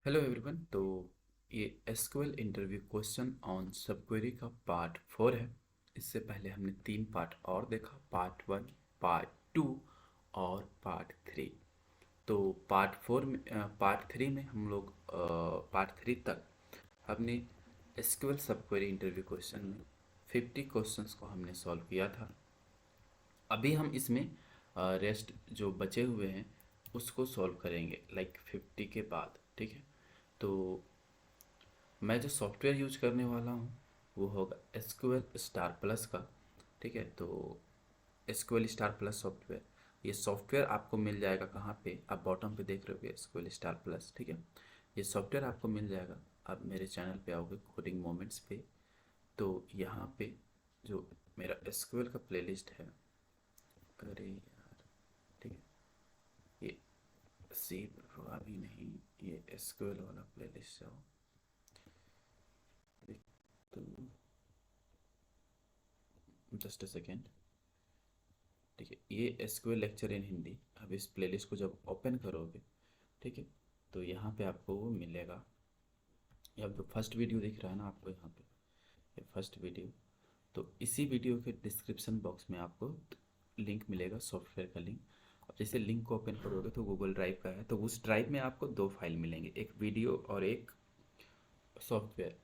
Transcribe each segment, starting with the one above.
Hello everyone. तो ये SQL interview question on सब क्वेरी का पार्ट 4 है। इससे पहले हमने 3 पार्ट और देखा, पार्ट 1, पार्ट 2 और पार्ट 3। तो पार्ट 3 में हम लोग पार्ट 3 तक हमने एसक्यूएल सब क्वेरी इंटरव्यू क्वेश्चन में 50 क्वेश्चंस को हमने सॉल्व किया था। अभी हम इसमें रेस्ट जो बचे हुए हैं उसको सॉल्व करेंगे लाइक 50 के बाद। ठीक है। तो मैं जो सॉफ्टवेयर यूज करने वाला हूँ वो होगा एसक्यूएल स्टार प्लस का। ठीक है। तो एसक्यूएल स्टार प्लस सॉफ्टवेयर, ये सॉफ्टवेयर आपको मिल जाएगा कहाँ पे, आप बॉटम पे देख रहे होगे एसक्यूएल स्टार प्लस। ठीक है। ये सॉफ्टवेयर आपको मिल जाएगा, आप मेरे चैनल पे आओगे कोडिंग मोमेंट्स पे। तो यहाँ पे जो मेरा एसक्यूएल का प्लेलिस्ट है, अरे यार, ठीक है, ये सेव हुआ भी नहीं, ये एसक्यूएल वाला प्लेलिस्ट जाओ। तो जस्ट अ सेकेंड। ठीक है, ये एसक्यूएल लेक्चर इन हिंदी। अब इस प्लेलिस्ट को जब ओपन करोगे, ठीक है, तो यहाँ पे आपको वो मिलेगा। ये अब जो फर्स्ट वीडियो दिख रहा है ना आपको यहाँ पे, ये फर्स्ट वीडियो। तो इसी वीडियो के डिस्क्रिप्शन बॉक्स में आपको लिंक मिलेगा, सॉफ्टवेयर का लिंक। अब जैसे लिंक को ओपन करोगे तो गूगल ड्राइव का है, तो उस ड्राइव में आपको दो फाइल मिलेंगे, एक वीडियो और एक सॉफ्टवेयर।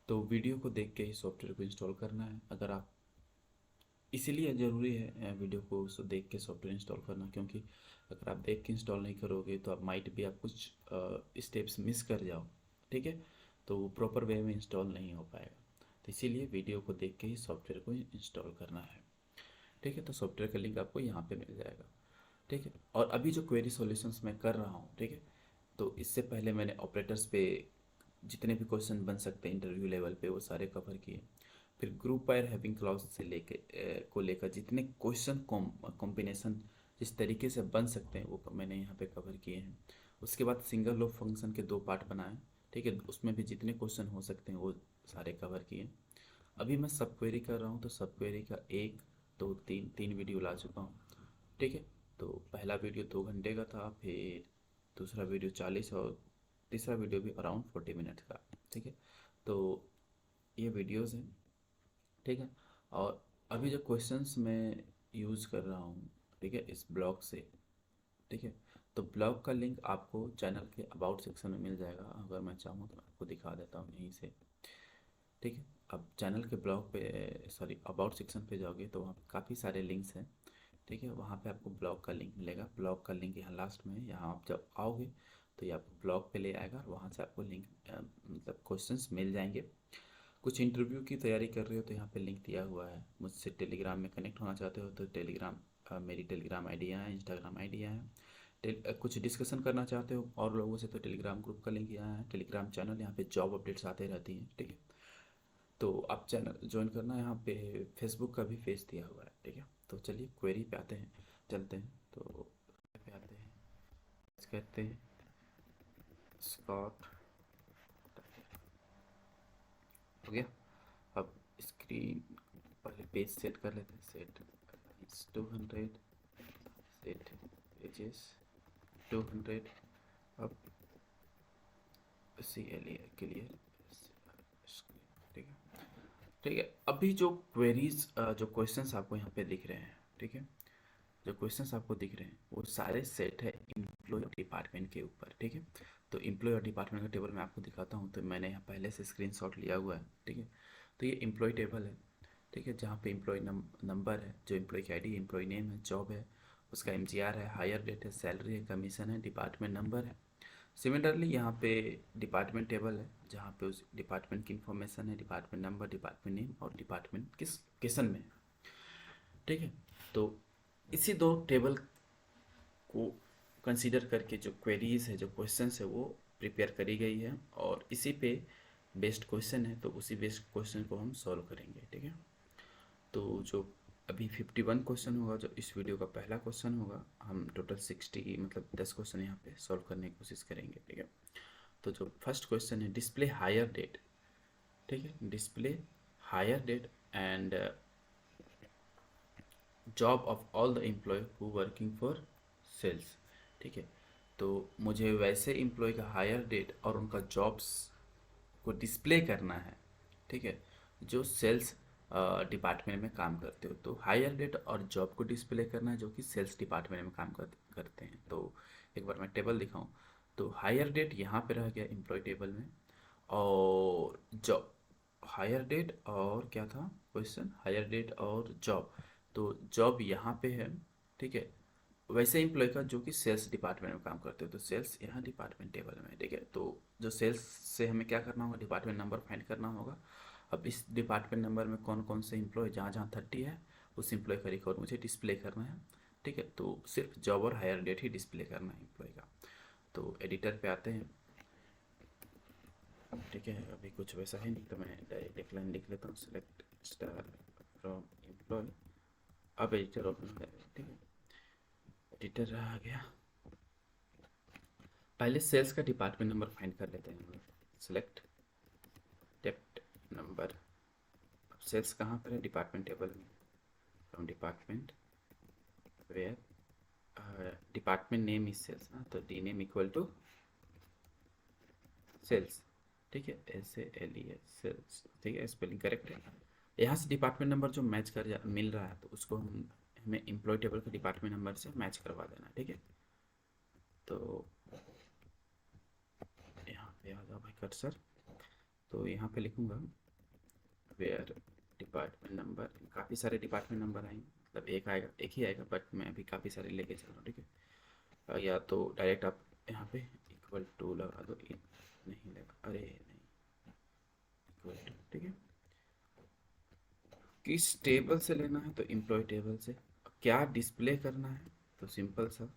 तो वीडियो को देख के ही सॉफ्टवेयर को इंस्टॉल करना है। अगर आप, इसीलिए ज़रूरी है वीडियो को देख के सॉफ्टवेयर इंस्टॉल करना, क्योंकि अगर आप देख के इंस्टॉल नहीं करोगे तो आप माइट भी आप कुछ स्टेप्स मिस कर जाओ। ठीक है। तो वो प्रॉपर वे में इंस्टॉल नहीं हो पाएगा। तो इसीलिए वीडियो को देख के ही सॉफ्टवेयर को इंस्टॉल करना है। ठीक है। तो सॉफ्टवेयर का लिंक आपको यहाँ पे मिल जाएगा। ठीक है। और अभी जो क्वेरी सॉल्यूशंस मैं कर रहा हूँ, ठीक है, तो इससे पहले मैंने ऑपरेटर्स पे जितने भी क्वेश्चन बन सकते हैं इंटरव्यू लेवल पे वो सारे कवर किए। फिर ग्रुप वायर हैविंग क्लॉज से लेके को लेकर जितने क्वेश्चन कॉम्बिनेशन जिस तरीके से बन सकते हैं वो मैंने यहाँ पे कवर किए हैं। उसके बाद सिंगल लूप फंक्शन के दो पार्ट बनाए। ठीक है। उसमें भी जितने क्वेश्चन हो सकते हैं वो सारे कवर किए। अभी मैं सब क्वेरी कर रहा हूँ, तो सब क्वेरी का एक, दो, तीन तीन वीडियो ला चुका हूँ। ठीक है। तो पहला वीडियो 2 घंटे का था, फिर दूसरा वीडियो 40, और तीसरा वीडियो भी अराउंड 40 मिनट का। ठीक है। तो ये वीडियोस हैं। ठीक है। और अभी जो क्वेश्चंस मैं यूज़ कर रहा हूँ, ठीक है, इस ब्लॉग से। ठीक है। तो ब्लॉग का लिंक आपको चैनल के अबाउट सेक्शन में मिल जाएगा। अगर मैं चाहूँ तो आपको दिखा देता हूँ यहीं से। ठीक है। अब चैनल के ब्लॉग पे, सॉरी, अबाउट सेक्शन पे जाओगे तो वहाँ पे काफ़ी सारे लिंक्स हैं। ठीक है। वहाँ पे आपको ब्लॉग का लिंक मिलेगा। ब्लॉग का लिंक यहाँ लास्ट में है। यहाँ आप जब आओगे तो ये आपको ब्लॉग पे ले आएगा और वहाँ से आपको लिंक मतलब क्वेश्चंस मिल जाएंगे। कुछ इंटरव्यू की तैयारी कर रहे हो तो यहाँ पे लिंक दिया हुआ है। मुझसे टेलीग्राम में कनेक्ट होना चाहते हो तो टेलीग्राम, मेरी टेलीग्राम आईडियाँ हैं, इंस्टाग्राम आईडियाँ हैं। कुछ डिस्कशन करना चाहते हो और लोगों से तो टेलीग्राम ग्रुप का लिंक यहाँ है। टेलीग्राम चैनल, यहाँ पे जॉब अपडेट्स आते रहती हैं। ठीक है। तो आप चैनल ज्वाइन करना, यहाँ पे फेसबुक का भी पेज दिया हुआ है। ठीक है। तो चलिए क्वेरी पे आते हैं, चलते हैं। तो पे आते हैं, कहते हैं स्कॉट, हो गया। अब स्क्रीन, पहले पेज सेट कर लेते हैं। Set 200, set pages 200। अब सी एल क्लियर। ठीक है। ठीक है। अभी जो क्वेरीज, जो क्वेश्चंस आपको यहाँ पे दिख रहे हैं, ठीक है, जो क्वेश्चंस आपको दिख रहे हैं वो सारे सेट है एम्प्लॉय डिपार्टमेंट के ऊपर। ठीक है। तो एम्प्लॉय और डिपार्टमेंट का टेबल मैं आपको दिखाता हूँ। तो मैंने यहाँ पहले से स्क्रीनशॉट लिया हुआ है। ठीक है। तो ये एम्प्लॉय टेबल है। ठीक है। जहाँ पे एम्प्लॉय नंबर है, जो एम्प्लॉय की आईडी, एम्प्लॉय नेम है, जॉब है, उसका एमजीआर है, हायर डेट है, सैलरी है, कमीशन है, डिपार्टमेंट नंबर है। सिमिलरली यहाँ पे डिपार्टमेंट टेबल है, जहाँ पे उस डिपार्टमेंट की इंफॉर्मेशन है, डिपार्टमेंट नंबर, डिपार्टमेंट नेम और डिपार्टमेंट किस किसन में है। ठीक है। तो इसी दो टेबल को कंसीडर करके जो क्वेरीज है, जो क्वेश्चंस है, वो प्रिपेयर करी गई है और इसी पे बेस्ड क्वेश्चन है, तो उसी बेस्ड क्वेश्चन को हम सॉल्व करेंगे। ठीक है। तो जो अभी 51 क्वेश्चन होगा, जो इस वीडियो का पहला क्वेश्चन होगा, हम टोटल 60 मतलब 10 क्वेश्चन यहाँ पे सॉल्व करने की कोशिश करेंगे। ठीक है। तो जो फर्स्ट क्वेश्चन है, डिस्प्ले हायर डेट। ठीक है। Display hire date and job of all the employ who working for sales. ठीक है। तो मुझे वैसे एम्प्लॉय का हायर डेट और उनका जॉब्स को डिस्प्ले करना है, ठीक है, जो सेल्स डिपार्टमेंट में काम करते हो। तो हायर डेट और जॉब को डिस्प्ले करना है जो कि सेल्स डिपार्टमेंट में काम करते हैं। तो एक बार मैं टेबल दिखाऊं, तो हायर डेट यहाँ पे रह गया एम्प्लॉय टेबल में, और जॉब, हायर डेट और क्या था क्वेश्चन, हायर डेट और जॉब, तो जॉब यहाँ पे है, ठीक है। वैसे एम्प्लॉय का जो कि सेल्स डिपार्टमेंट में काम करते हो, तो सेल्स यहाँ डिपार्टमेंट टेबल में है, ठीक है। तो जो सेल्स से हमें क्या करना होगा, डिपार्टमेंट नंबर फाइंड करना होगा। अब इस डिपार्टमेंट नंबर में कौन कौन से एम्प्लॉय, जहाँ जहाँ 30 है उस एम्प्लॉय का रिकॉर्ड मुझे डिस्प्ले करना है, ठीक है। तो सिर्फ जॉब और हायर डेट ही डिस्प्ले करना है एम्प्लॉय का। तो एडिटर पे आते हैं, ठीक है। अभी कुछ वैसा है नहीं, तो मैं डायरेक्ट एक लाइन लिख लेता हूँ, सेलेक्ट स्टार फ्रॉम एम्प्लॉय। अब एडिटर ओपन करें, ठीक है, एडिटर आ गया। पहले सेल्स का डिपार्टमेंट नंबर फाइंड कर लेते हैं, सेलेक्ट डेप्ट नंबर। अब सेल्स कहाँ पर है, डिपार्टमेंट टेबल में, from department where department name is sales ना, तो D name equal to sales, ठीक है, SALES सेल्स, ठीक है, स्पेलिंग करेक्ट है। यहाँ से डिपार्टमेंट नंबर जो मैच कर मिल रहा है, तो उसको हमें एम्प्लॉय टेबल के डिपार्टमेंट नंबर से मैच करवा देना, ठीक है। तो यहाँ पे आ जाओ भाई कर्सर, तो यहाँ पे लिखूँगा वेयर डिपार्टमेंट नंबर, काफ़ी सारे डिपार्टमेंट नंबर आएंगे, मतलब एक आएगा, एक ही आएगा, बट मैं अभी काफ़ी सारे लेके चल रहा हूँ, ठीक है। या तो डायरेक्ट आप यहाँ पे इक्वल टू लगा दो, नहीं लगा, अरे नहीं, इक्वल टू, ठीक है। किस टेबल से लेना है, तो एम्प्लॉय टेबल से। क्या डिस्प्ले करना है, तो सिंपल सा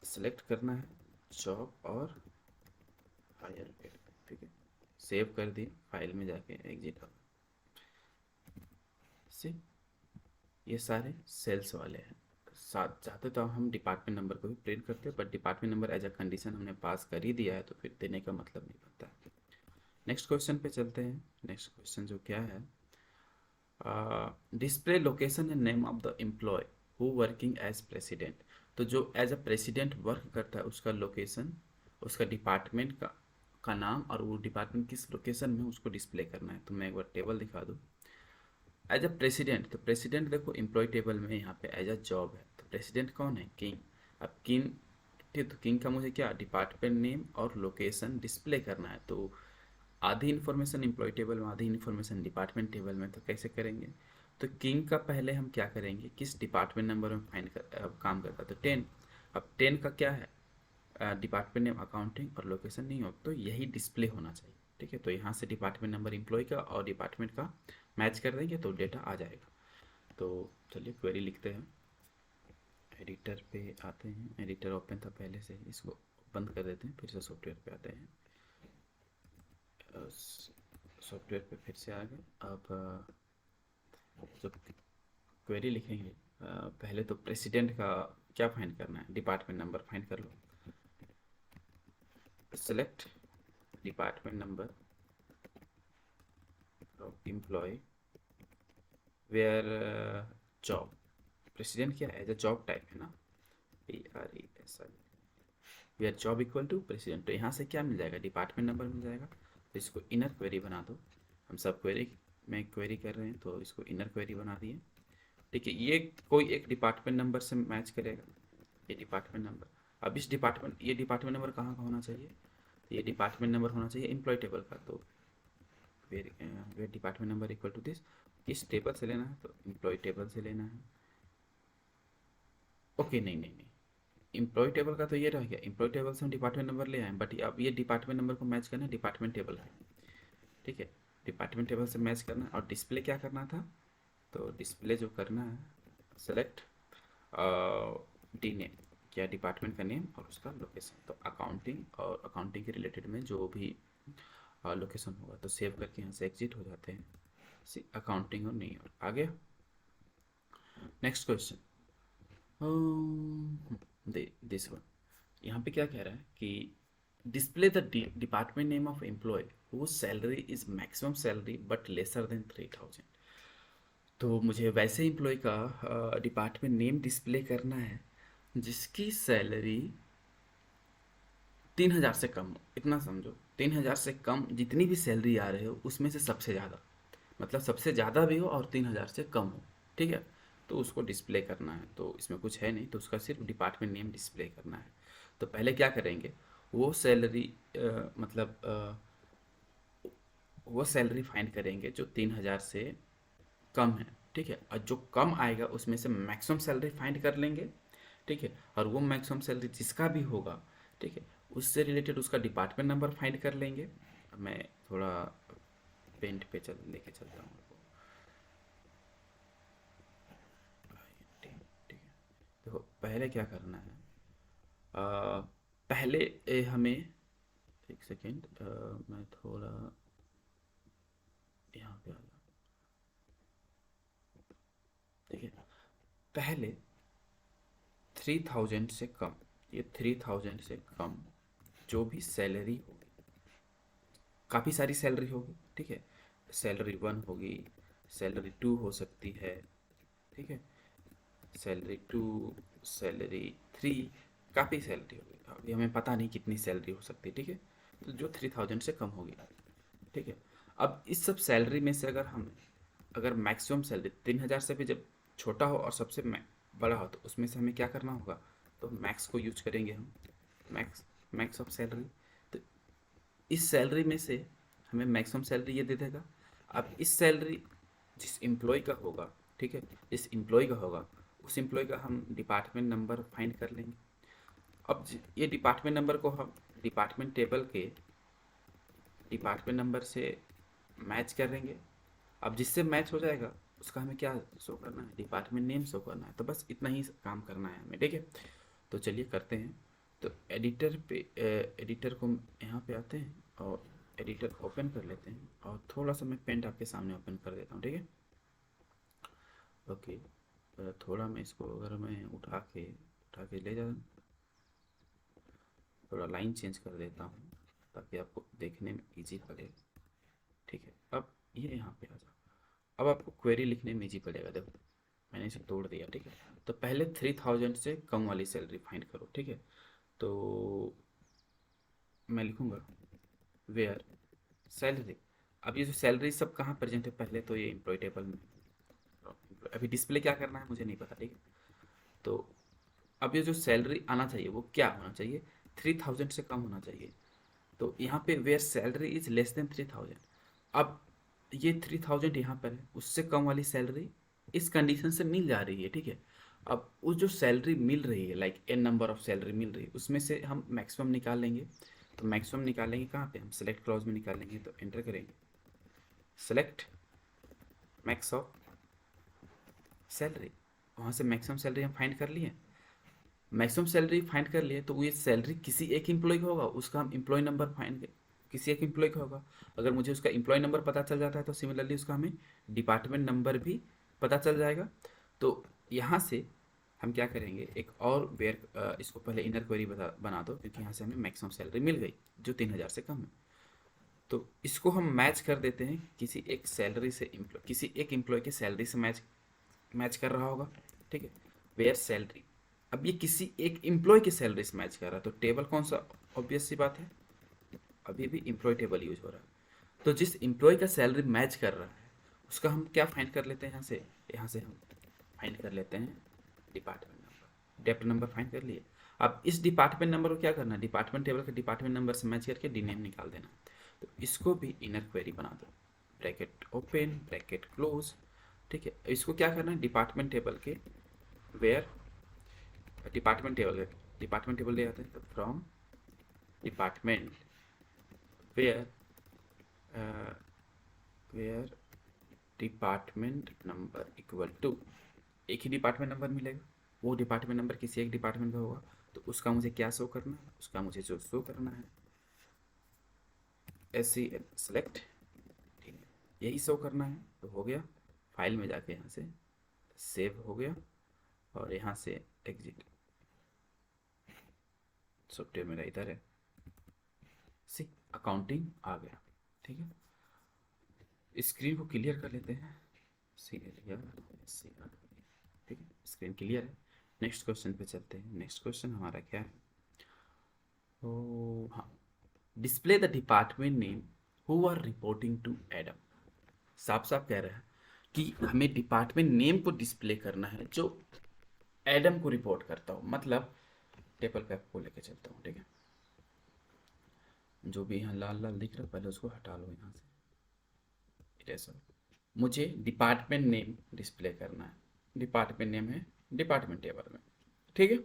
सेलेक्ट करना है जॉब और हायर डेट, ठीक है। सेव कर दिए, फाइल में जाके एग्जिट हो, से ये सारे सेल्स वाले हैं। साथ चाहते तो हम डिपार्टमेंट नंबर को भी प्रिंट करते हैं, but department number as a condition हमने पास कर ही दिया है, तो फिर देने का मतलब नहीं बनता है। नेक्स्ट क्वेश्चन पे चलते हैं। नेक्स्ट क्वेश्चन जो क्या है, display location and name of the employ who working as president. तो जो एज अ प्रेसिडेंट वर्क करता है उसका लोकेशन, उसका डिपार्टमेंट का नाम, और वो डिपार्टमेंट किस लोकेशन में उसको डिस्प्ले करना है। तो मैं एक बार टेबल दिखा दूँ। एज अ प्रेसिडेंट, तो प्रेसिडेंट देखो एम्प्लॉय टेबल में यहाँ पे एज अ जॉब है, तो प्रेसिडेंट कौन है, किंग। अब किंग, ठीक, तो किंग का मुझे क्या डिपार्टमेंट नेम और लोकेशन डिस्प्ले करना है। तो आधी इन्फॉर्मेशन एम्प्लॉय टेबल में, आधी इन्फॉर्मेशन डिपार्टमेंट टेबल में, तो कैसे करेंगे। तो किंग का पहले हम क्या करेंगे, किस डिपार्टमेंट नंबर में काम करता है, तो 10। अब 10 का क्या है, डिपार्टमेंट नेम अकाउंटिंग और लोकेशन नहीं हो, तो यही डिस्प्ले होना चाहिए, ठीक है। तो यहाँ से डिपार्टमेंट नंबर एम्प्लॉय का और डिपार्टमेंट का मैच कर देंगे तो डेटा आ जाएगा। तो चलिए क्वेरी लिखते हैं, एडिटर पे आते हैं, एडिटर ओपन था पहले से, इसको बंद कर देते हैं, फिर से सॉफ्टवेयर पे आते हैं, सॉफ्टवेयर पे फिर से आ गए। अब जो क्वेरी लिखेंगे, पहले तो प्रेसिडेंट का क्या फाइंड करना है, डिपार्टमेंट नंबर फाइंड कर लो, select department number of employ where job, president क्या है, एज अ जॉब टाइप है ना, PRESI, where job equal to president. तो यहाँ से क्या मिल जाएगा, डिपार्टमेंट नंबर मिल जाएगा। तो इसको इनर क्वेरी बना दो, हम सब क्वेरी में क्वेरी कर रहे हैं, तो इसको इनर क्वेरी बना दिए, ठीक है। ये कोई एक डिपार्टमेंट नंबर से मैच करेगा, ये डिपार्टमेंट नंबर। अब इस डिपार्टमेंट, ये डिपार्टमेंट नंबर कहाँ का होना चाहिए, तो ये डिपार्टमेंट नंबर होना चाहिए एम्प्लॉय टेबल का। तो where department number equal to this, किस टेबल से लेना है, तो एम्प्लॉय टेबल से लेना है। ओके, नहीं नहीं नहीं, एम्प्लॉय टेबल का तो ये रह गया, एम्प्लॉय टेबल से हम डिपार्टमेंट नंबर ले आए, बट अब ये डिपार्टमेंट नंबर को मैच करना है डिपार्टमेंट टेबल है, ठीक है। डिपार्टमेंट टेबल से मैच करना है, और डिस्प्ले क्या करना था, तो डिस्प्ले जो करना है, सेलेक्ट डी नेम, क्या डिपार्टमेंट का नेम और उसका लोकेशन। तो अकाउंटिंग, और अकाउंटिंग के रिलेटेड में जो भी लोकेशन होगा, तो सेव करके यहाँ से एग्जिट हो जाते हैं, अकाउंटिंग और नहीं, और आगे नेक्स्ट क्वेश्चन, दिस वन। यहाँ पे क्या कह रहा है कि display the department name of employ वो salary is maximum salary but lesser than 3000। तो मुझे वैसे एम्प्लॉय का डिपार्टमेंट नेम डिस्प्ले करना है जिसकी सैलरी 3,000 से कम हो, इतना समझो, 3,000 से कम जितनी भी सैलरी आ रही हो उसमें से सबसे ज़्यादा, मतलब सबसे ज़्यादा भी हो और 3,000 से कम हो, ठीक है। तो उसको डिस्प्ले करना है, तो इसमें कुछ है नहीं, तो उसका सिर्फ डिपार्टमेंट नेम डिस्प्ले करना है। तो पहले क्या करेंगे, वो सैलरी मतलब वो सैलरी फाइंड करेंगे जो 3,000 से कम है, ठीक है। और जो कम आएगा उसमें से मैक्सिमम सैलरी फाइंड कर लेंगे, ठीक है। और वो मैक्सिमम सैलरी जिसका भी होगा, ठीक है, उससे रिलेटेड उसका डिपार्टमेंट नंबर फाइंड कर लेंगे। अब मैं थोड़ा पेंट पे चल लेके चलता हूँ आपको। ठीक ठीक है। देखो पहले क्या करना है, पहले हमें, एक सेकेंड, मैं थोड़ा यहाँ पे आ जाऊँ, ठीक है। पहले 3,000 से कम, ये 3,000 से कम जो भी सैलरी होगी, काफ़ी सारी सैलरी होगी, ठीक है। सैलरी वन होगी, सैलरी टू हो सकती है, ठीक है, सैलरी टू, सैलरी थ्री, काफ़ी सैलरी होगी, अभी हमें पता नहीं कितनी सैलरी हो सकती है, ठीक है। तो जो 3,000 से कम होगी, ठीक है। अब इस सब सैलरी में से अगर हम, अगर मैक्सिमम सैलरी 3,000 से भी जब छोटा हो और सबसे बड़ा हो, तो उसमें से हमें क्या करना होगा, तो मैक्स को यूज करेंगे हम, मैक्स, मैक्स ऑफ सैलरी। तो इस सैलरी में से हमें मैक्सिमम सैलरी ये दे देगा। अब इस सैलरी जिस एम्प्लॉय का होगा, ठीक है, जिस एम्प्लॉय का होगा उस एम्प्लॉय का हम डिपार्टमेंट नंबर फाइंड कर लेंगे। अब ये डिपार्टमेंट नंबर को हम डिपार्टमेंट टेबल के डिपार्टमेंट नंबर से मैच करेंगे। अब जिससे मैच हो जाएगा उसका हमें क्या शो करना है, डिपार्टमेंट नेम शो करना है। तो बस इतना ही काम करना है हमें, ठीक है। तो चलिए करते हैं। तो एडिटर पे, एडिटर को यहाँ पे आते हैं और एडिटर ओपन कर लेते हैं, और थोड़ा सा मैं पेंट आपके सामने ओपन कर देता हूँ, ठीक है। ओके, थोड़ा मैं इसको, अगर मैं उठा के ले जाऊँ, थोड़ा लाइन चेंज कर देता हूँ ताकि आपको देखने में इजी पड़े, ठीक है। अब ये यहाँ पे आ जाओ। अब आपको क्वेरी लिखने में इजी पड़ेगा, देखो मैंने इसे तोड़ दिया, ठीक है। तो पहले 3,000 से कम वाली सैलरी फाइंड करो, ठीक है। तो मैं लिखूँगा वेयर सैलरी। अब ये जो सैलरी सब कहाँ प्रेजेंट है, पहले तो ये एम्प्लॉय टेबल में, अभी डिस्प्ले क्या करना है मुझे नहीं पता, ठीक है। तो अब ये जो सैलरी आना चाहिए वो क्या होना चाहिए, 3,000 से कम होना चाहिए। तो यहाँ पे where salary is less than 3,000। अब ये 3,000 यहाँ पर है, उससे कम वाली सैलरी इस कंडीशन से मिल जा रही है, ठीक है। अब वो जो सैलरी मिल रही है, like an number of salary मिल रही है, उसमें से हम मैक्सिमम निकाल लेंगे। तो मैक्सिमम निकालेंगे कहाँ पे, हम सेलेक्ट क्लॉज में निकालेंगे। तो एंटर करेंगे, सेलेक्ट मैक्स ऑफ सैलरी, वहाँ से मैक्सिमम सैलरी हम फाइंड कर लिए। मैक्सिमम सैलरी फाइंड कर लिए, तो ये सैलरी किसी एक एम्प्लॉय का होगा, उसका हम एम्प्लॉय नंबर फाइंड, किसी एक एम्प्लॉय का होगा। अगर मुझे उसका एम्प्लॉय नंबर पता चल जाता है तो सिमिलरली उसका हमें डिपार्टमेंट नंबर भी पता चल जाएगा। तो यहाँ से हम क्या करेंगे, एक और वेयर, इसको पहले इनर क्वेरी बना दो, क्योंकि यहाँ से हमें मैक्सिमम सैलरी मिल गई जो 3,000 से कम है। तो इसको हम मैच कर देते हैं किसी एक सैलरी से, एम्प्लॉय किसी एक एम्प्लॉय की सैलरी से मैच मैच कर रहा होगा, ठीक है। वेयर सैलरी, अब ये किसी एक एम्प्लॉय की सैलरी से मैच कर रहा है, तो टेबल कौन सा, ऑब्वियस सी बात है, अभी भी एम्प्लॉय टेबल यूज हो रहा है। तो जिस एम्प्लॉय का सैलरी मैच कर रहा है उसका हम क्या फाइंड कर लेते हैं, यहाँ से हम फाइंड कर लेते हैं डिपार्टमेंट नंबर, डेप्ट नंबर फाइंड कर लिए। अब इस डिपार्टमेंट नंबर को क्या करना है, डिपार्टमेंट टेबल के डिपार्टमेंट नंबर से मैच करके डीनेम निकाल देना। तो इसको भी इनर क्वेरी बना दो, ब्रैकेट ओपन ब्रैकेट क्लोज, ठीक है। इसको क्या करना है, डिपार्टमेंट टेबल के वेयर, डिपार्टमेंट टेबल ले आते हैं, तो from department where, where department number equal to, एक ही डिपार्टमेंट नंबर मिलेगा, वो डिपार्टमेंट नंबर किसी एक डिपार्टमेंट का होगा, तो उसका मुझे क्या शो करना है, उसका मुझे जो शो करना है SCL सेलेक्ट, ठीक है, यही शो करना है। तो हो गया, फाइल में जाके यहाँ से सेव हो गया, और यहाँ से एग्जिट, सॉफ्टवेयर मेरा इधर है, सी अकाउंटिंग आ गया, ठीक है। स्क्रीन को क्लियर कर लेते हैं, सी एल, ठीक है, स्क्रीन क्लियर है। नेक्स्ट क्वेश्चन पे चलते हैं। नेक्स्ट क्वेश्चन हमारा क्या है? तो हाँ, display the department name who are reporting to Adam. साफ साफ कह रहा है कि हमें डिपार्टमेंट नेम को डिस्प्ले करना है जो एडम को रिपोर्ट करता हूँ। मतलब टेबल पे आपको लेके चलता हूँ, ठीक है? जो भी यहाँ लाल लाल दिख रहा है पहले उसको हटा लो यहाँ से, इरेजर। मुझे डिपार्टमेंट नेम डिस्प्ले करना है। डिपार्टमेंट नेम है डिपार्टमेंट टेबल में, ठीक है?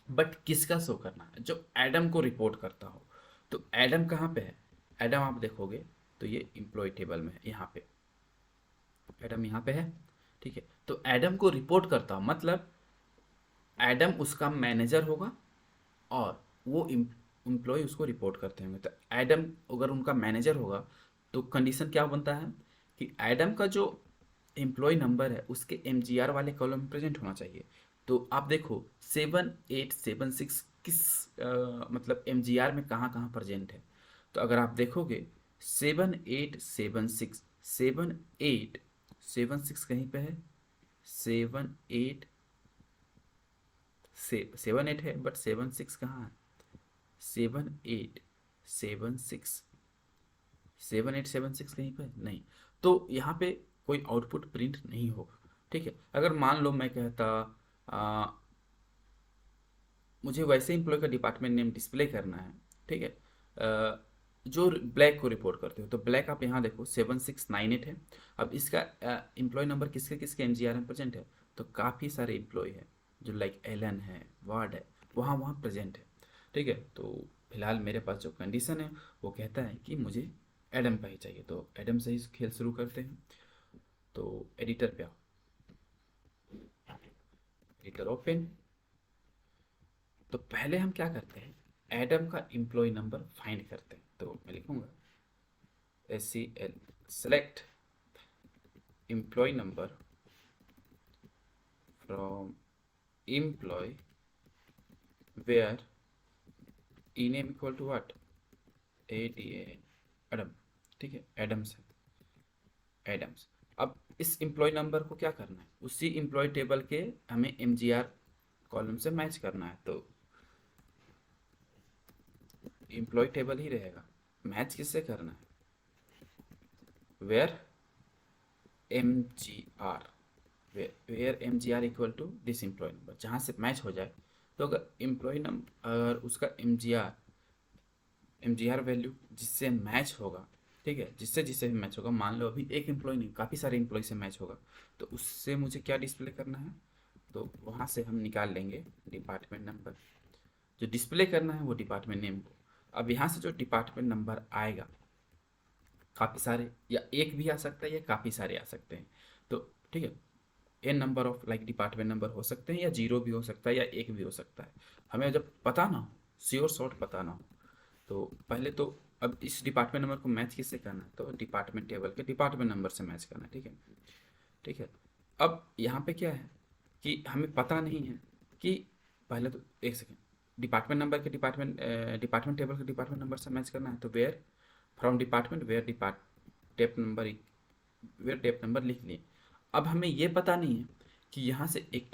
बट किसका शो करना है? जो एडम को रिपोर्ट करता हो। तो एडम कहाँ पे है? एडम आप देखोगे तो ये एम्प्लॉय टेबल में है, यहाँ पे एडम यहाँ पे है, ठीक है? तो एडम को रिपोर्ट करता हो मतलब एडम उसका मैनेजर होगा और वो एम्प्लॉय उसको रिपोर्ट करते होंगे। तो एडम अगर उनका मैनेजर होगा तो कंडीशन क्या बनता है कि एडम का जो एम्प्लॉय नंबर है उसके एमजीआर वाले कॉलम में प्रेजेंट होना चाहिए। तो आप देखो 7876 किस मतलब एमजीआर में कहाँ कहाँ प्रेजेंट है। तो अगर आप देखोगे 7876 कहीं पे है, 78 7 8 है, बट 7 6 कहाँ है? 7876 7876 कहीं पे नहीं। तो यहाँ पे कोई आउटपुट प्रिंट नहीं होगा, ठीक है? अगर मान लो मैं कहता आ, मुझे वैसे एम्प्लॉय का डिपार्टमेंट नेम डिस्प्ले करना है, ठीक है? जो ब्लैक को रिपोर्ट करते हो तो ब्लैक आप यहाँ देखो 7698 है। अब इसका एम्प्लॉय नंबर किसके किसके एमजीआर में प्रेजेंट है? तो काफ़ी सारे एम्प्लॉय है जो लाइक एलन है, वार्ड है, वहाँ वहाँ प्रेजेंट है, ठीक है? तो फिलहाल मेरे पास जो कंडीशन है वो कहता है कि मुझे एडम का ही चाहिए। तो एडम से ही खेल शुरू करते हैं। तो एडिटर पे आओ, एडिटर ओपन। तो पहले हम क्या करते हैं, एडम का एम्प्लॉय नंबर फाइंड करते हैं। तो मैं लिखूंगा SCL select employee number from employee where E name equal to what, ADA Adam, ठीक है? एडम्स है, एडम्स। अब इस एम्प्लॉय नंबर को क्या करना है, उसी एम्प्लॉय टेबल के हमें MGR कॉलम से मैच करना है। तो एम्प्लॉय टेबल ही रहेगा। मैच किससे करना है? Where MGR, where MGR equal to this employee number, जहाँ से मैच हो जाए। तो अगर एम्प्लॉय नंबर अगर उसका MGR वैल्यू जिससे मैच होगा, ठीक है? जिससे जिससे भी मैच होगा, मान लो अभी एक एम्प्लॉय नहीं काफ़ी सारे एम्प्लॉय से मैच होगा, तो उससे मुझे क्या डिस्प्ले करना है? तो वहाँ से हम निकाल लेंगे डिपार्टमेंट नंबर। जो डिस्प्ले करना है वो डिपार्टमेंट नेम को। अब यहाँ से जो डिपार्टमेंट नंबर आएगा, काफ़ी सारे या एक भी आ सकता है या काफ़ी सारे आ सकते हैं। तो ठीक है, n number of like department number हो सकते हैं, या जीरो भी हो सकता है या एक भी हो सकता है। हमें जब पता ना हो, श्योर शॉर्ट पता ना हो, तो पहले तो अब इस डिपार्टमेंट नंबर को मैच किससे करना है? तो डिपार्टमेंट टेबल के डिपार्टमेंट नंबर से मैच करना है, ठीक है? ठीक है। अब यहाँ पे क्या है कि हमें पता नहीं है कि पहले तो एक सेकेंड, डिपार्टमेंट नंबर के डिपार्टमेंट टेबल के डिपार्टमेंट नंबर से मैच करना है। तो where from department where dept number, where dept number लिख लिए। अब हमें ये पता नहीं है कि यहाँ से एक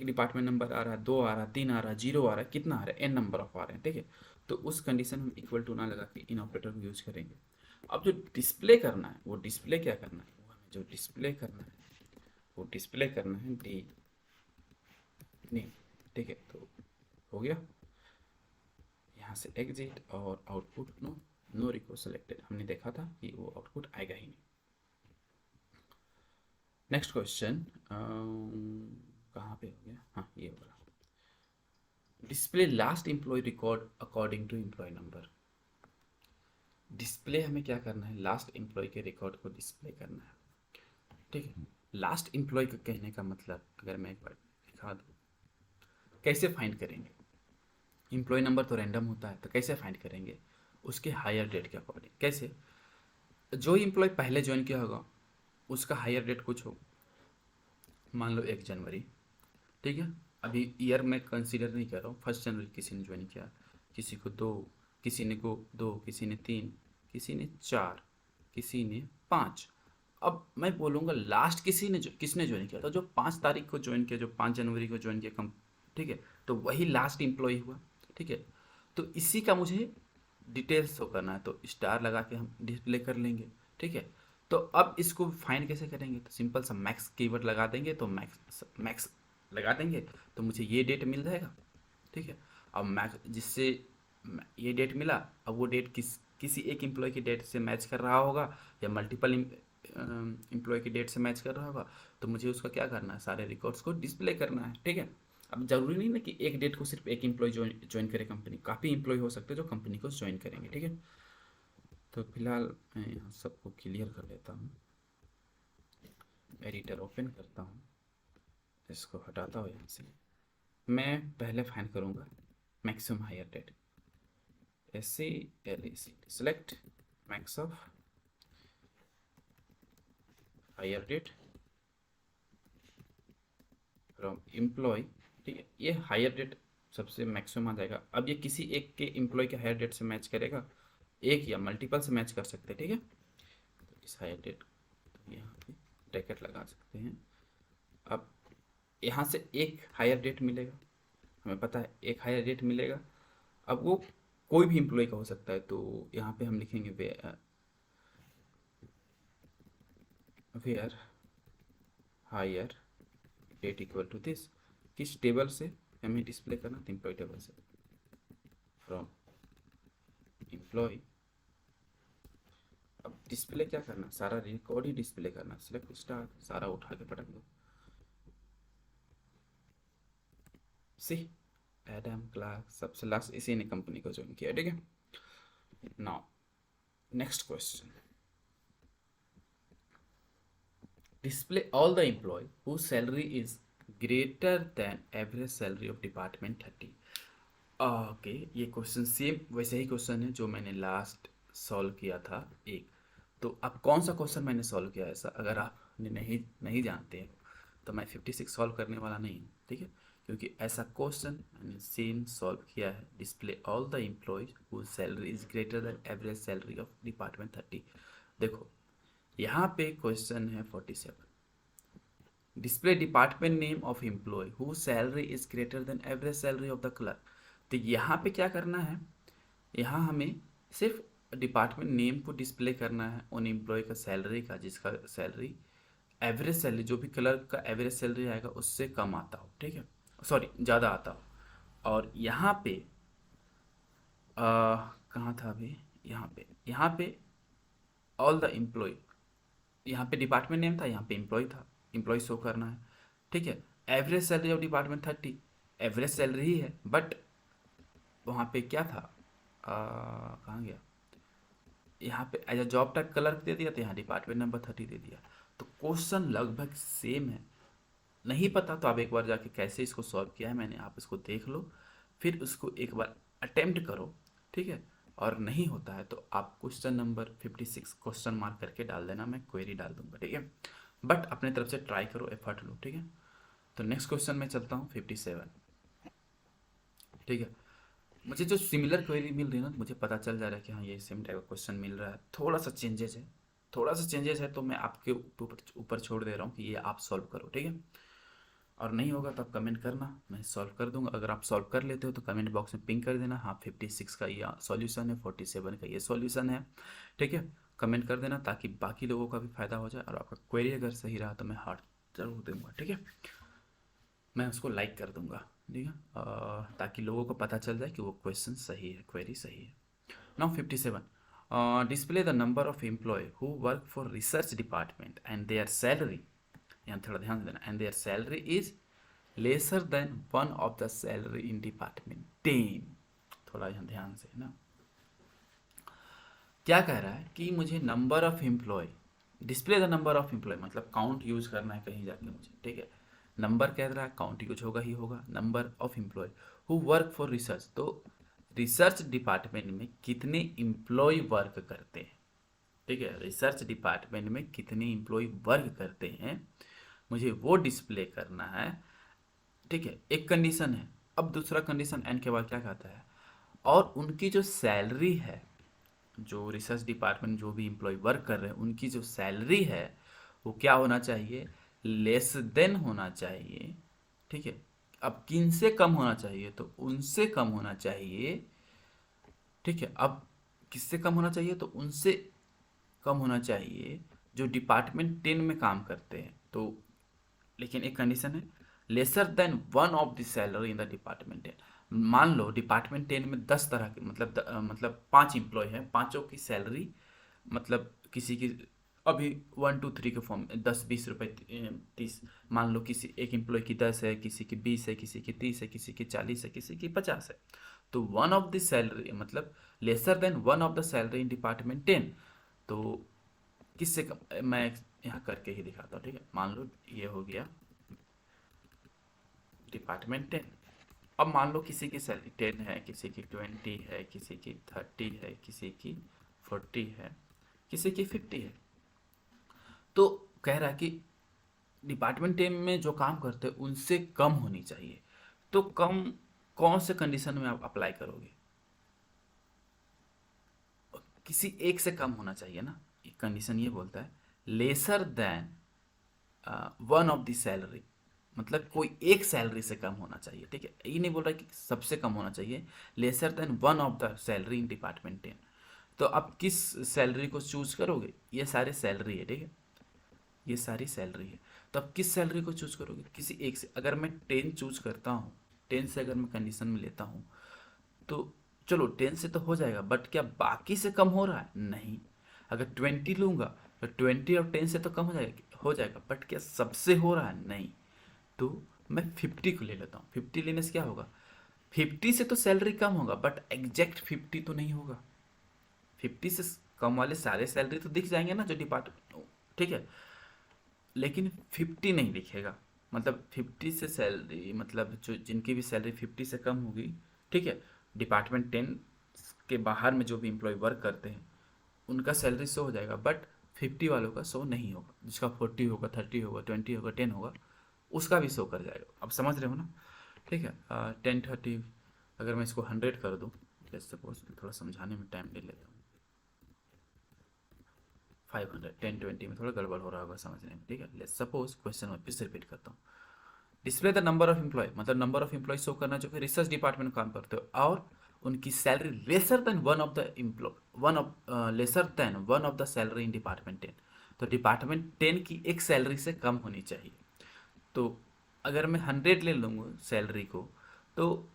डिपार्टमेंट नंबर आ रहा है, दो आ रहा है, तीन आ रहा है, जीरो आ रहा है, कितना आ रहा है? एन नंबर ऑफ आ रहे हैं, ठीक है? तो उस कंडीशन में हम इक्वल टू ना लगा के इन ऑपरेटर को यूज करेंगे। अब जो डिस्प्ले करना है वो डिस्प्ले क्या करना है, वो हमें जो डिस्प्ले करना है वो डिस्प्ले करना है डी नेम, ठीक है? तो हो गया। यहाँ से एग्जिट और आउटपुट नो, नो रिको सेलेक्टेड। हमने देखा था कि वो आउटपुट आएगा ही नहीं। नेक्स्ट क्वेश्चन कहाँ पे हो गया? हाँ, ये हो रहा। Display last employee record according to employee number. Display हमें क्या करना है? लास्ट एम्प्लॉय के रिकॉर्ड को डिस्प्ले करना है, ठीक है? लास्ट एम्प्लॉय का कहने का मतलब अगर मैं एक बार दिखा दूँ, कैसे फाइंड करेंगे? एम्प्लॉय नंबर तो रैंडम होता है, तो कैसे फाइंड करेंगे? उसके हायर डेट के अकॉर्डिंग। कैसे? जो एम्प्लॉय पहले ज्वाइन किया होगा उसका हायर डेट कुछ हो, मान लो 1 जनवरी, ठीक है? अभी ईयर में कंसीडर नहीं कर रहा हूँ। 1 जनवरी किसी ने ज्वाइन किया, किसी को 2, किसी ने 2, किसी ने 3, किसी ने 4, किसी ने 5, अब मैं बोलूँगा लास्ट किसने ज्वाइन किया था, जो 5 तारीख को ज्वाइन किया, जो 5 जनवरी को ज्वाइन किया कम, ठीक है, तो वही लास्ट एम्प्लॉय हुआ, ठीक है। तो इसी का मुझे डिटेल्स शो करना है, तो स्टार लगा के हम डिस्प्ले कर लेंगे, ठीक है। तो अब इसको फाइंड कैसे करेंगे, तो सिंपल सा मैक्स कीवर्ड लगा देंगे, तो मैक्स मैक्स लगा देंगे तो मुझे ये डेट मिल जाएगा, ठीक है। अब मैक्स जिससे ये डेट मिला, अब वो डेट किसी एक एम्प्लॉय की डेट से मैच कर रहा होगा या मल्टीपल एम्प्लॉय की डेट से मैच कर रहा होगा, तो मुझे उसका क्या करना है, सारे रिकॉर्ड्स को डिस्प्ले करना है, ठीक है। अब जरूरी नहीं ना कि एक डेट को सिर्फ एक एम्प्लॉय ज्वाइन करे कंपनी, काफ़ी एम्प्लॉय हो सकते हैं जो कंपनी को ज्वाइन करेंगे, ठीक है। तो फिलहाल मैं यहाँ सबको क्लियर कर लेता हूँ, एडिटर ओपन करता हूँ, इसको हटाता हूँ यहाँ से। मैं पहले फाइंड करूँगा maximum hire date, SCLEC select max of higher date from employee, ठीक है। ये हायर डेट सबसे मैक्सिमम आ जाएगा। अब ये किसी एक के एम्प्लॉय के हायर डेट से मैच करेगा, एक या मल्टीपल से मैच कर सकते हैं, ठीक है। तो इस हायर डेट तो यहाँ पे ब्रैकेट लगा सकते हैं। अब यहाँ से एक हायर डेट मिलेगा, हमें पता है एक हायर डेट मिलेगा। अब वो कोई भी एम्प्लॉय का हो सकता है, तो यहाँ पे हम लिखेंगे where hire date equal to this, किस टेबल से हमें डिस्प्ले करना, तो एम्प्लॉय टेबल से, फ्रॉम एम्प्लॉय। अब डिस्प्ले क्या करना, सारा रिकॉर्ड ही डिस्प्ले करना, सिलेक्ट स्टार, सारा उठा के पटक दो, सी एडम क्लार्क सबसे लास्ट इसी ने कंपनी को ज्वाइन किया, ठीक है। Now next question, display all the employee whose salary is greater than average salary of department 30। Okay, ये क्वेश्चन सेम वैसे ही क्वेश्चन है जो मैंने लास्ट सॉल्व किया था एक। तो अब कौन सा क्वेश्चन मैंने सॉल्व किया ऐसा, अगर आप नहीं जानते हैं तो मैं 56 सॉल्व करने वाला नहीं हूँ, ठीक है, क्योंकि ऐसा क्वेश्चन मैंने सेम सॉल्व किया है। Display all the employees whose salary is greater than average salary of department 30। देखो यहाँ पे क्वेश्चन है 47, display department name of employee who salary is greater than average salary of the clerk. तो यहाँ पे क्या करना है, यहाँ हमें सिर्फ डिपार्टमेंट नेम को डिस्प्ले करना है उन एम्प्लॉय का सैलरी का जिसका सैलरी एवरेज सैलरी, जो भी क्लर्क का एवरेज सैलरी आएगा उससे कम आता हो, ठीक है, सॉरी ज़्यादा आता हो। और यहाँ पे कहाँ था अभी, यहाँ पे ऑल द एम्प्लॉय, यहाँ पे डिपार्टमेंट नेम था, यहाँ पे एम्प्लॉय था, एम्प्लॉय शो करना है, ठीक है। Average salary of department 30, average salary ही है, बट वहाँ पे क्या था, कहाँ गया, यहाँ पे as a job type clerk दे दिया, तो यहाँ डिपार्टमेंट नंबर 30 दे दिया। तो क्वेश्चन लगभग सेम है, नहीं पता तो आप एक बार जाके कैसे इसको सॉल्व किया है मैंने, आप इसको देख लो, फिर उसको एक बार अटेम्प्ट करो, ठीक है। और नहीं होता है तो आप क्वेश्चन नंबर 56 क्वेश्चन मार्क करके डाल देना, मैं क्वेरी डाल दूंगा, ठीक है। बट अपने तरफ से ट्राई करो, एफर्ट लो, ठीक है। तो नेक्स्ट क्वेश्चन में चलता हूँ 57, ठीक है। मुझे जो सिमिलर क्वेरी मिल रही है ना, मुझे पता चल जा रहा है कि हाँ ये सेम टाइप का क्वेश्चन मिल रहा है, थोड़ा सा चेंजेस है, तो मैं आपके ऊपर छोड़ दे रहा हूँ कि ये आप सॉल्व करो, ठीक है। और नहीं होगा तो आप कमेंट करना, मैं सॉल्व कर दूंगा। अगर आप सॉल्व कर लेते हो तो कमेंट बॉक्स में पिंक कर देना, हाँ 56 का ये सॉल्यूशन है, 47 का ये सॉल्यूशन है, ठीक है। कमेंट कर देना ताकि बाकी लोगों का भी फायदा हो जाए, और आपका क्वेरी अगर सही रहा तो मैं हार्ट जरूर दूंगा, ठीक है, मैं उसको लाइक कर दूंगा, ठीक है, ताकि लोगों को पता चल जाए कि वो क्वेश्चन सही है, क्वेरी सही है। Now 57, display the number of employee who work for research department and their salary, यहाँ थोड़ा ध्यान देना, and their salary is lesser than one of the salary in department 10। थोड़ा यहाँ ध्यान से ना, क्या कह रहा है कि मुझे number of employee, display the number of employee मतलब काउंट यूज करना है कहीं जाके मुझे, ठीक है। नंबर कह रहा है, काउंट यूज होगा ही होगा, number of employee who work for research, तो रिसर्च डिपार्टमेंट में कितने एम्प्लॉय वर्क करते हैं, ठीक है, रिसर्च डिपार्टमेंट में कितने एम्प्लॉय वर्क करते हैं मुझे वो डिस्प्ले करना है, ठीक है। एक कंडीशन है। अब दूसरा कंडीशन एन के बाद क्या कहता है, और उनकी जो सैलरी है, जो रिसर्च डिपार्टमेंट जो भी एम्प्लॉय वर्क कर रहे हैं उनकी जो सैलरी है वो क्या होना चाहिए, लेस देन होना चाहिए। ठीक है, अब किन से कम होना चाहिए, तो उनसे कम होना चाहिए। ठीक है, अब किससे कम होना चाहिए, तो उनसे कम होना चाहिए जो डिपार्टमेंट 10 में काम करते हैं। तो लेकिन एक कंडीशन है, laser than one of the salary in the department 10। मान लो डिपार्टमेंट 10 में 10 तरह के मतलब 5 एम्प्लॉय हैं, पांचों की सैलरी मतलब किसी की अभी 1 2 3 के फॉर्म 10 20 रुपए 30। मान लो किसी एक एम्प्लॉय की 10 है, किसी की 20 है, किसी की 30 है, किसी की 40 है, किसी की 50 है। तो वन ऑफ द सैलरी मतलब laser than one of the salary in department 10। तो किससे कम, मैं यहाँ करके ही दिखाता हूँ। ठीक है, मान लो ये हो गया डिपार्टमेंट 10। अब मान लो किसी की सैलरी 10 है, किसी की 20 है, किसी की 30 है, किसी की 40 है, किसी की 50 है। तो कह रहा है कि डिपार्टमेंट 10 में जो काम करते हैं उनसे कम होनी चाहिए। तो कम कौन से कंडीशन में आप अप्लाई करोगे, किसी एक से कम होना चाहिए ना। एक कंडीशन ये बोलता है laser than one of the salary, मतलब कोई एक सैलरी से कम होना चाहिए। ठीक है, ये नहीं बोल रहा कि सबसे कम होना चाहिए, laser than one of the salary in department 10। तो आप किस सैलरी को चूज करोगे, ये सारे सैलरी है। ठीक है, ये सारी सैलरी है। तो आप किस सैलरी को चूज करोगे, किसी एक से। अगर मैं 10 चूज करता हूँ, 10 से अगर मैं कंडीशन में लेता हूँ, तो चलो 10 से तो हो जाएगा, बट क्या बाकी से कम हो रहा है, नहीं। अगर 20 लूंगा तो 20 और 10 से तो कम हो जाएगा, बट क्या सबसे हो रहा है, नहीं। तो मैं 50 को ले लेता हूँ। 50 लेने से क्या होगा, 50 से तो सैलरी कम होगा, बट एग्जैक्ट 50 तो नहीं होगा। 50 से कम वाले सारे सैलरी तो दिख जाएंगे ना जो डिपार्टमेंट। ठीक है, लेकिन 50 नहीं दिखेगा। मतलब 50 से सैलरी मतलब जो जिनकी भी सैलरी 50 से कम होगी, ठीक है, डिपार्टमेंट 10 के बाहर में जो भी एम्प्लॉय वर्क करते हैं उनका सैलरी शो हो जाएगा, बट 50 वालों का शो नहीं होगा। जिसका 40 होगा, 30 होगा, 20 होगा, 10 होगा, उसका भी शो कर जाएगा। अब समझ रहे हो ना। ठीक है, 10 30, अगर मैं इसको 100 कर दूँ, जैसे सपोज, थोड़ा समझाने में टाइम ले लेता हूँ। 500 10 20 में थोड़ा गड़बड़ हो रहा होगा समझने में। ठीक है, लेट्स सपोज क्वेश्चन में फिर से रिपीट करता हूँ। Display the number of employee, मतलब नंबर ऑफ एम्प्लॉय शो करना जो कि रिसर्च डिपार्टमेंट में काम करते हो और उनकी salary lesser than one of the employee, one of lesser than one of the salary in department 10। तो डिपार्टमेंट 10 की एक सैलरी से कम होनी चाहिए। तो अगर मैं 100 ले लूँगा सैलरी को, तो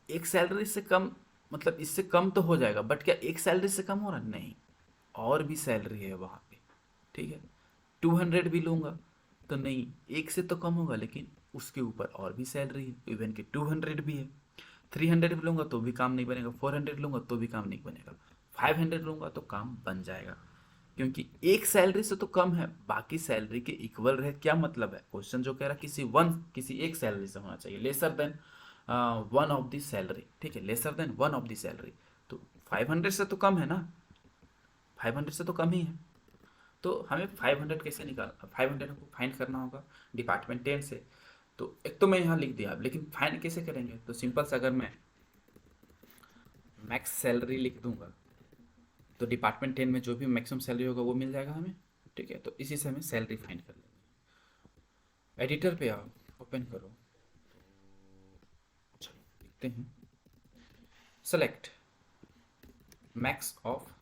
एक सैलरी से कम मतलब इससे कम तो हो जाएगा, बट क्या एक सैलरी से कम हो रहा, नहीं। और भी सैलरी है वहाँ पे। ठीक है, 200 भी लूँगा तो नहीं, एक से तो कम होगा, लेकिन उसके ऊपर और भी सैलरी है, इवन कि 200 भी है। 300 भी लूँगा तो भी काम नहीं बनेगा, 400 लूँगा तो भी काम नहीं बनेगा, 500 लूँगा तो काम बन जाएगा। क्योंकि एक सैलरी से तो कम है, बाकी सैलरी के इक्वल रहे। क्या मतलब है, क्वेश्चन जो कह रहा है किसी एक सैलरी से होना चाहिए, laser than one of the salary. ठीक है, laser than one of the salary. तो 500 से तो कम है ना, 500 से तो कम ही है। तो हमें 500 कैसे निकाल 500 को फाइंड करना होगा डिपार्टमेंट 10 से। तो एक तो मैं यहाँ लिख दिया, लेकिन फाइंड कैसे करेंगे, तो सिंपल से अगर मैं मैक्स सैलरी लिख दूंगा तो डिपार्टमेंट 10 में जो भी मैक्सिमम सैलरी होगा वो मिल जाएगा हमें। ठीक है, तो इसी से हमें सैलरी फाइंड कर लेंगे। एडिटर पे आओ, ओपन करो, चलो लिखते हैं सेलेक्ट मैक्स ऑफ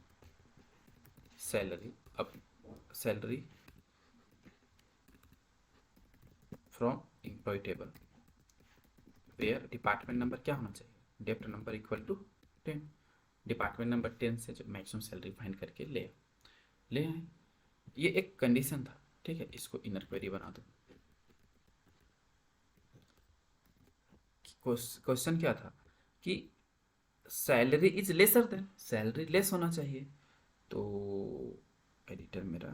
सैलरी। अब salary from employ table where department number क्या होना चाहिए, dept number equal to 10। Department number 10 से जो मैक्सिमम सैलरी फाइंड करके ले आए। ये एक कंडीशन था। ठीक है, इसको इनर क्वेरी बना दो। क्वेश्चन क्या था कि salary is lesser then, salary less होना चाहिए। तो एडिटर मेरा,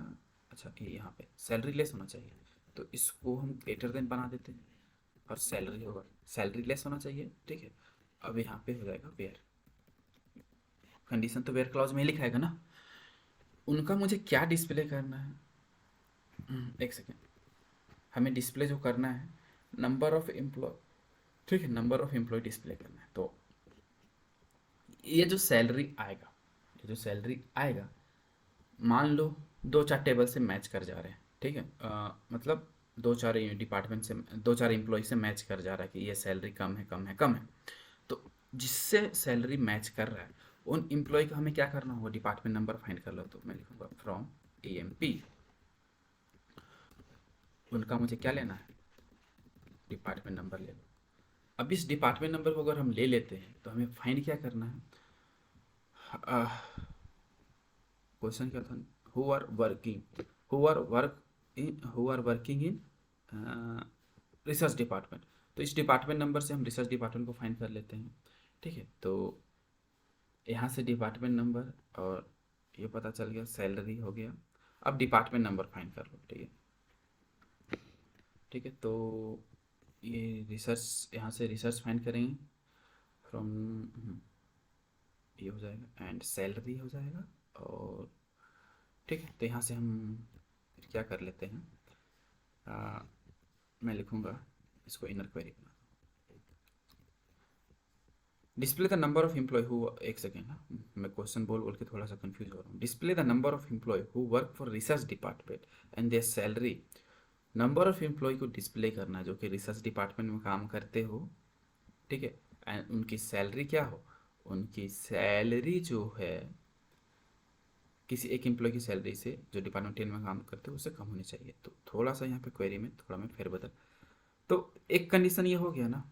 अच्छा ये यहाँ पे सैलरी लेस होना चाहिए, तो इसको हम ग्रेटर देन बना देते हैं और सैलरी होगा सैलरी लेस होना चाहिए। ठीक है, अब यहाँ पे हो जाएगा वेयर। कंडीशन तो वेयर क्लॉज में ही लिखाएगा ना। उनका मुझे क्या डिस्प्ले करना है, एक सेकेंड। हमें डिस्प्ले जो करना है नंबर ऑफ एम्प्लॉय। ठीक है, नंबर ऑफ एम्प्लॉय डिस्प्ले करना है। तो ये जो सैलरी आएगा, ये जो सैलरी आएगा, मान लो 2 4 टेबल से मैच कर जा रहे हैं। ठीक है, मतलब दो चार डिपार्टमेंट से, दो चार एम्प्लॉय से मैच कर जा रहा है कि ये सैलरी कम है कम है कम है। तो जिससे सैलरी मैच कर रहा है उन एम्प्लॉय का हमें क्या करना होगा, डिपार्टमेंट नंबर फाइंड कर लो। तो मैं लिखूंगा फ्रॉम AMP, उनका मुझे क्या लेना है, डिपार्टमेंट नंबर ले लो। अब इस डिपार्टमेंट नंबर को अगर हम ले लेते हैं तो हमें फाइंड क्या करना है, क्वेश्चन क्या था, who are working, who are working in research department. तो इस डिपार्टमेंट नंबर से हम रिसर्च डिपार्टमेंट को फाइंड कर लेते हैं। ठीक है, तो यहाँ से डिपार्टमेंट नंबर और ये पता चल गया, सैलरी हो गया। अब डिपार्टमेंट नंबर फाइंड कर लो। ठीक है, ठीक है, तो ये रिसर्च, यहाँ से रिसर्च फाइंड करेंगे फ्रॉम, ये हो जाएगा एंड सैलरी हो जाएगा। और ठीक है, तो यहाँ से हम फिर क्या कर लेते हैं, मैं लिखूँगा इसको इनर क्वेरी बना, display the number of employee who, एक सेकेंड ना, मैं क्वेश्चन बोल बोल के थोड़ा सा कंफ्यूज हो रहा हूँ। Display the number of employee who work for research department and their salary. Number of employee को डिस्प्ले करना है जो कि रिसर्च डिपार्टमेंट में काम करते हो। ठीक है, एंड उनकी सैलरी क्या हो, उनकी सैलरी जो है किसी एक एम्प्लॉय की सैलरी से जो डिपार्टमेंट 10 में काम करते हो उससे कम होनी चाहिए। तो थोड़ा सा यहाँ पे क्वेरी में थोड़ा मैं फेरबदल, तो एक कंडीशन ये हो गया ना।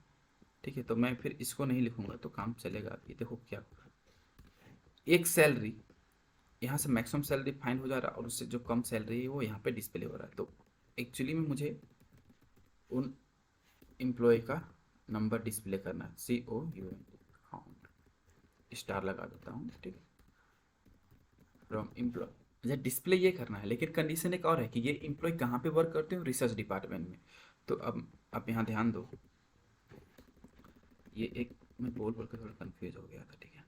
ठीक है, तो मैं फिर इसको नहीं लिखूंगा तो काम चलेगा। ये देखो क्या, एक सैलरी यहाँ से मैक्सिमम सैलरी फाइंड हो जा रहा है और उससे जो कम सैलरी है वो यहाँ पे डिस्प्ले हो रहा है। तो एक्चुअली में मुझे उन एम्प्लॉय का नंबर डिस्प्ले करना है, COUNT, काउंट, स्टार लगा देता हूँ। ठीक है, फ्रॉम एम्प्लॉय, मुझे डिस्प्ले ये करना है, लेकिन कंडीशन एक और है कि ये एम्प्लॉय कहाँ पे वर्क करते हो, रिसर्च डिपार्टमेंट में। तो अब आप यहाँ ध्यान दो, ये एक मैं बोल बोल के थोड़ा कंफ्यूज हो गया था। ठीक है,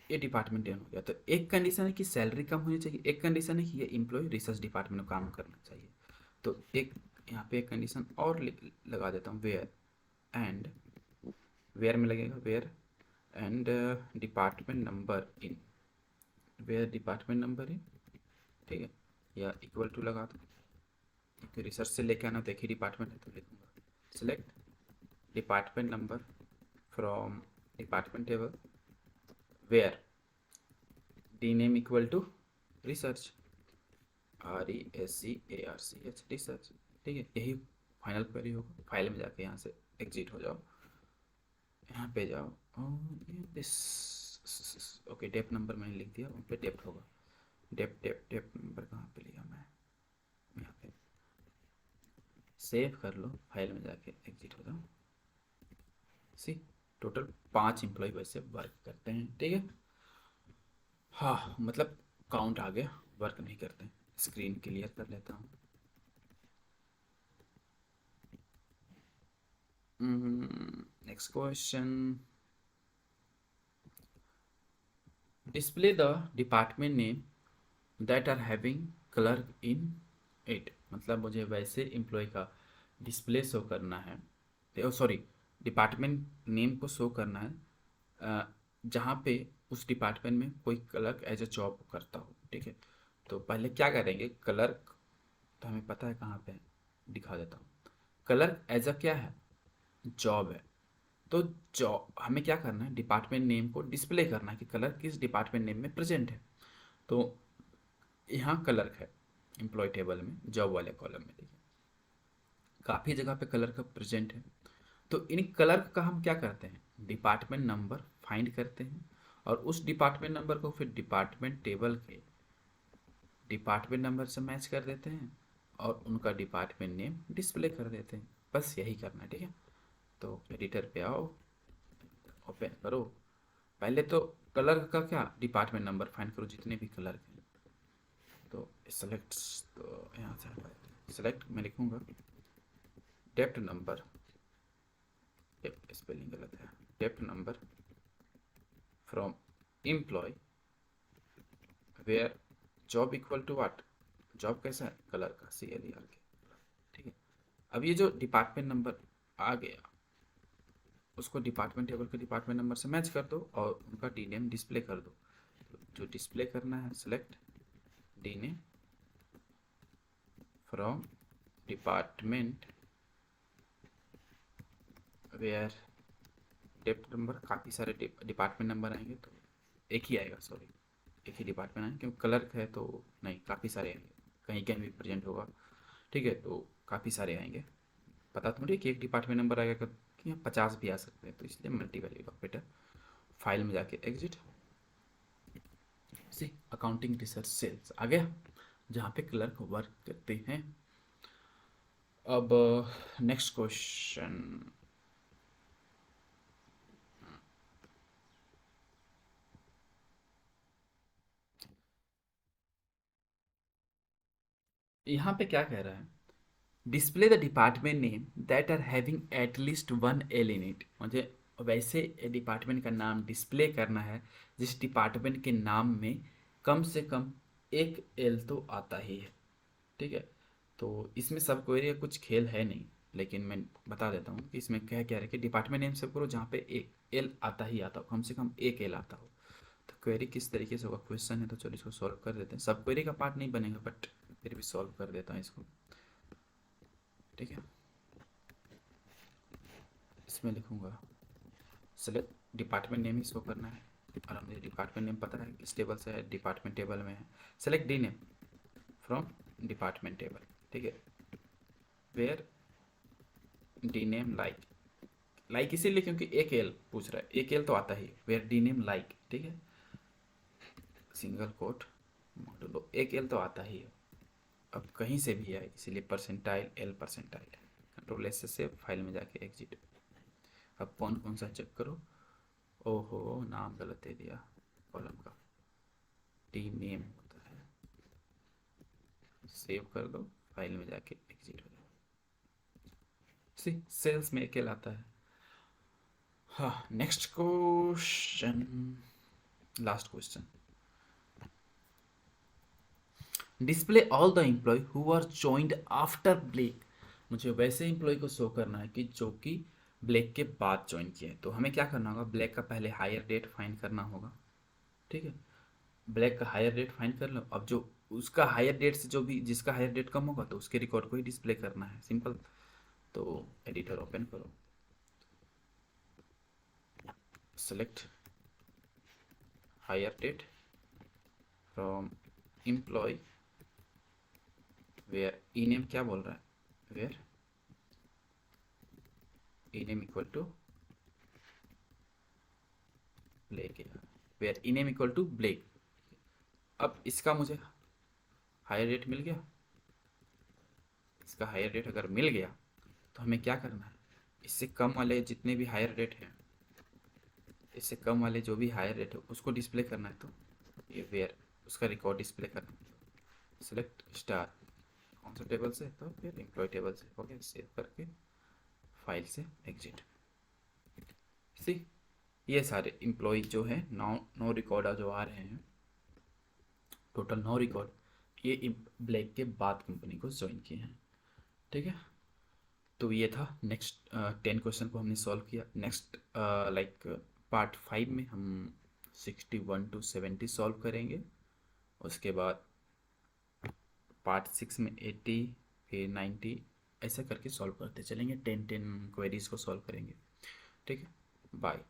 ये डिपार्टमेंट हो गया। तो एक कंडीशन है कि सैलरी कम होनी चाहिए, एक कंडीशन है कि ये एम्प्लॉय रिसर्च डिपार्टमेंट में काम करना चाहिए। तो एक यहाँ पे एक कंडीशन और लगा देता हूँ, वेयर एंड, वेयर में लगेगा where and department number in, where department number in. ठीक है, या इक्वल टू लगा दो, क्योंकि रिसर्च से लेके आना तो एक ही डिपार्टमेंट है। तो लिखूंगा select department number from department table, where D name equal to research, RESCARCH, research. ठीक है, यही फाइनल क्वेरी होगा। फाइल में जाके यहाँ से एग्जिट हो जाओ, यहाँ पे जाओ और ये दिस, ओके डेप नंबर मैंने लिख दिया, उन पे डेप्थ होगा। डेप नंबर कहाँ पे लिया मैं, यहाँ पे सेव कर लो, फाइल में जाके एग्जिट हो जाओ। सी, टोटल 5 एम्प्लॉय वैसे वर्क करते हैं। ठीक है, हाँ मतलब काउंट आ गया, वर्क नहीं करते। स्क्रीन क्लियर कर लेता हूँ। Next question, display the department name that are having clerk in it. मतलब मुझे वैसे एम्प्लॉय का डिस्प्ले शो करना है, सॉरी डिपार्टमेंट नेम को शो करना है जहाँ पे उस डिपार्टमेंट में कोई क्लर्क एज ए जॉब करता हो। ठीक है, तो पहले क्या करेंगे, क्लर्क तो हमें पता है कहाँ पे, दिखा देता हूँ। क्लर्क एज अ क्या है, जॉब है। तो जॉब हमें क्या करना है, डिपार्टमेंट नेम को डिस्प्ले करना है कि क्लर्क किस डिपार्टमेंट नेम में प्रेजेंट है। तो यहाँ क्लर्क है एम्प्लॉय टेबल में, जॉब वाले कॉलम में। देखिए काफ़ी जगह पे क्लर्क प्रेजेंट है। तो इन क्लर्क का हम क्या करते हैं, डिपार्टमेंट नंबर फाइंड करते हैं और उस डिपार्टमेंट नंबर को फिर डिपार्टमेंट टेबल के डिपार्टमेंट नंबर से मैच कर देते हैं और उनका डिपार्टमेंट नेम डिस्प्ले कर देते हैं। बस यही करना है। ठीक है, तो एडिटर पे आओ, ओपन करो, पहले तो क्लर्क का क्या डिपार्टमेंट नंबर फाइंड करो जितने भी क्लर्क हैं। तो सेलेक्ट, तो यहाँ से सेलेक्ट मैं लिखूँगा डेप्थ नंबर, डेप्थ स्पेलिंग गलत है, dept number from employee where job equal to what, job कैसा है, कलर का, CLER के। ठीक है, अब ये जो डिपार्टमेंट नंबर आ गया उसको डिपार्टमेंट टेबल के डिपार्टमेंट नंबर से मैच कर दो और उनका डी नेम डिस्प्ले कर दो। तो जो डिस्प्ले करना है, select D name from department where dept number, काफ़ी सारे डिपार्टमेंट नंबर आएंगे, तो एक ही आएगा, सॉरी, एक ही डिपार्टमेंट आएंगे क्योंकि क्लर्क है तो नहीं, काफ़ी सारे आएंगे, कहीं कहीं भी प्रेजेंट होगा, ठीक है, तो काफ़ी सारे आएंगे। पता थोड़ी कि एक डिपार्टमेंट नंबर आएगा कि यहाँ 50 भी आ सकते हैं, तो इसलिए मल्टी वैल्यू ऑपरेटर। फाइल में जाके एग्जिट, सी अकाउंटिंग रिसर्च सेल्स आ गया, जहाँ पे क्लर्क वर्क करते हैं। अब नेक्स्ट क्वेश्चन, यहाँ पे क्या कह रहा है, display the department name that are having at least one L in it. मुझे वैसे डिपार्टमेंट का नाम डिस्प्ले करना है जिस डिपार्टमेंट के नाम में कम से कम एक एल तो आता ही है, ठीक है। तो इसमें सब क्वेरी का कुछ खेल है नहीं, लेकिन मैं बता देता हूँ कि इसमें क्या क्या है कि डिपार्टमेंट नेम सब करो जहाँ पे एक एल आता ही आता हो, कम से कम एक एल आता हो। तो क्वेरी किस तरीके से होगा, क्वेश्चन है तो चलो इसको सॉल्व कर देते हैं। सब क्वेरी का पार्ट नहीं बनेगा बट फिर भी सॉल्व कर देता हूँ इसको, ठीक है। इसमें लिखूँगा सेलेक्ट डिपार्टमेंट नेम ही शो करना है, और हमें डिपार्टमेंट नेम पता है किस टेबल से है, डिपार्टमेंट टेबल में है। Select D name from department table, ठीक है। Where D name like, like इसीलिए क्योंकि एक एल पूछ रहा है, एक एल तो आता ही, वेयर डी नेम लाइक, ठीक है, सिंगल कोट मॉडुलो, एक एल तो आता ही है, अब कहीं से भी आए इसीलिए परसेंटाइल एल परसेंटाइल है। कंट्रोल एस से फाइल में जाके एग्जिट। अब कौन कौन सा चेक करो, ओहो नाम गलत दे दिया कॉलम का, डी नेम होता है, सेव कर दो, फाइल में जाके एग्जिट हो जाए। सी सेल्स में अकेला आता है। हाँ, next question, last question, display all the employ who are joined after Blake. मुझे वैसे एम्प्लॉय को शो करना है कि जो कि ब्लैक के बाद ज्वाइन किया है, तो हमें क्या करना होगा, ब्लैक का पहले हायर डेट फाइंड करना होगा, ठीक है। ब्लैक का हायर डेट फाइंड कर लो, अब जो उसका हायर डेट से जो भी जिसका हायर डेट कम होगा तो उसके रिकॉर्ड को ही डिस्प्ले करना है, सिंपल। तो एडिटर ओपन करो, select hire date from employee where E name क्या बोल रहा है, where E name equal to Blake, where E name equal to Blake. अब इसका मुझे हायर रेट मिल गया, इसका हायर रेट अगर मिल गया तो हमें क्या करना है, इससे कम वाले जितने भी हायर रेट हैं, इससे कम वाले जो भी हायर रेट है उसको डिस्प्ले करना है, तो ये वेयर उसका रिकॉर्ड डिस्प्ले करना है। सेलेक्ट स्टार, कौन सा टेबल से, तो फिर एम्प्लॉय टेबल से, ओके, सेव करके फाइल से एग्जिट। सी ये सारे एम्प्लॉय जो है नौ नौ रिकॉर्ड जो आ रहे हैं, टोटल 9 रिकॉर्ड, ये ब्लैक के बाद कंपनी को ज्वाइन किए हैं, ठीक है। तो ये था नेक्स्ट 10 क्वेश्चन को हमने सॉल्व किया। नेक्स्ट लाइक पार्ट 5 में हम 61 टू 70 सॉल्व करेंगे, उसके बाद पार्ट 6 में 80, फिर 90, ऐसा करके सॉल्व करते चलेंगे, 10 10 क्वेरीज को सॉल्व करेंगे, ठीक है। बाय।